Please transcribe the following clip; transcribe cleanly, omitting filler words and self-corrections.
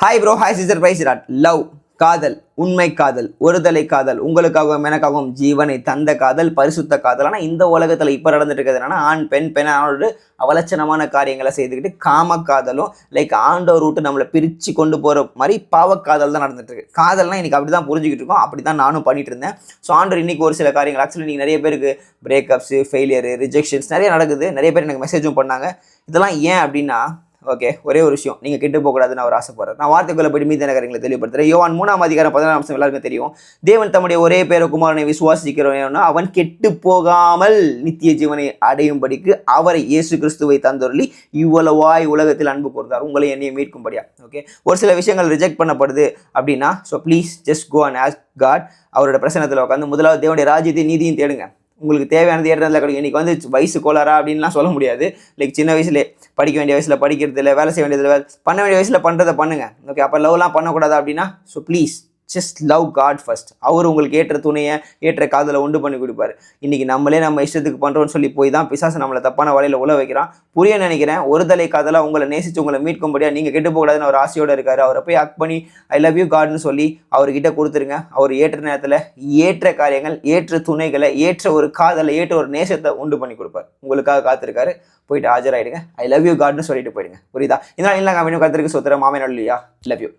Hi bro, hi sister, praise Lord. Love, காதல், உண்மை காதல், ஒருதலை காதல், உங்களுக்காகவும் எனக்காகவும் ஜீவனை தந்த காதல், பரிசுத்த காதல். ஆனால் இந்த உலகத்தில் இப்போ நடந்துட்டு இருக்கிறது என்னன்னா, ஆண் பெண் ஆணோடு அவலட்சணமான காரியங்களை செய்துக்கிட்டு காம காதலும் ஆண்டவர் விட்டு நம்மளை பிரித்து கொண்டு போகிற மாதிரி பாவக்காதல் தான் நடந்துட்டு இருக்கு. காதல்னா இன்னைக்கு அப்படி தான் புரிஞ்சுக்கிட்டு இருக்கோம், அப்படி தான் நானும் பண்ணிட்டு இருந்தேன். ஸோ ஆண்டவர் இன்னைக்கு ஒரு சில காரியங்கள் ஆக்சுவலி நீங்கள் நிறைய பேருக்கு பிரேக்கப்ஸு, ஃபெயிலியரு, ரிஜெக்ஷன்ஸ் நிறைய நடக்குது. நிறைய பேர் எனக்கு மெசேஜும் பண்ணாங்க. இதெல்லாம் ஏன் அப்படின்னா, ஓகே, ஒரே ஒரு விஷயம், நீங்கள் கெட்டு போகக்கூடாதுன்னு அவர் ஆசைப்படுறார். நான் வார்த்தைக்குள்ள போய் மீதி காரியங்களை தெளிவுபடுத்துறேன். யோவான் 3:14 எல்லாருக்கும் தெரியும். தேவன் தம்முடைய ஒரே பேர குமாரனை விசுவாசிக்கிறவனா அவன் கெட்டு போகாமல் நித்திய ஜீவனை அடையும்படிக்கு அவரை இயேசு கிறிஸ்துவை தந்தொருளி இவ்வளவாய் உலகத்தில் அன்பு கூர்ந்தார், உங்களை என்னையை மீட்கும்படியா. ஓகே, ஒரு சில விஷயங்கள் ரிஜெக்ட் பண்ணப்படுது அப்படின்னா, so please just go and ask God. அவரோட பிரசனத்தில் உட்காந்து முதலாவது தேவனுடைய ராஜ்யத்தை நீதியும் தேடுங்க. உங்களுக்கு தேவையானது ஏற்றதில் கிடைக்கும். இன்றைக்கி வயசு கோளாரா அப்படின்லாம் சொல்ல முடியாது. சின்ன வயசுலேயே படிக்க வேண்டிய வயசில் படிக்கிறது இல்லை, வேலை செய்ய வேண்டியதில் பண்ண வேண்டிய வயசில் பண்ணுறதை பண்ணுங்கள். ஓகே, அப்போ லவ்லாம் பண்ணக்கூடாது அப்படின்னா, so please just love god first. அவர் உங்களுக்கு ஏற்ற துணையை, ஏற்ற காதலை உண்டு பண்ணி கொடுப்பாரு. இன்றைக்கி நம்மளே நம்ம இஷ்டத்துக்கு பண்ணுறோன்னு சொல்லி போய் தான் பிசாசு நம்மளை தப்பான வலையில் உள்ள வைக்கிறான். புரிய நினைக்கிறேன். ஒரு தலை காதலாக உங்களை நேசித்து உங்களை மீட்கும்படியா நீங்கள் கெட்டு போகக்கூடாதுன்னு அவர் ஆசையோடு இருக்காரு. அவரை போய் அக் பண்ணி ஐ லவ் யூ காட்னு சொல்லி அவர்கிட்ட கொடுத்துருங்க. அவர் ஏற்ற நேரத்தில் ஏற்ற காரியங்கள், ஏற்ற துணைகளை, ஏற்ற ஒரு காதலை, ஏற்ற ஒரு நேசத்தை உண்டு பண்ணி கொடுப்பார். உங்களுக்காக காத்திருக்காரு. போயிட்டு ஆஜராயிடுங்க. ஐ லவ் யூ காட்னு சொல்லிட்டு போயிடுங்க. புரியுதா? இதனால் இல்லை கம்பெனி கத்திருக்கு சொத்துற மாமேனோட இல்லையா? Love you.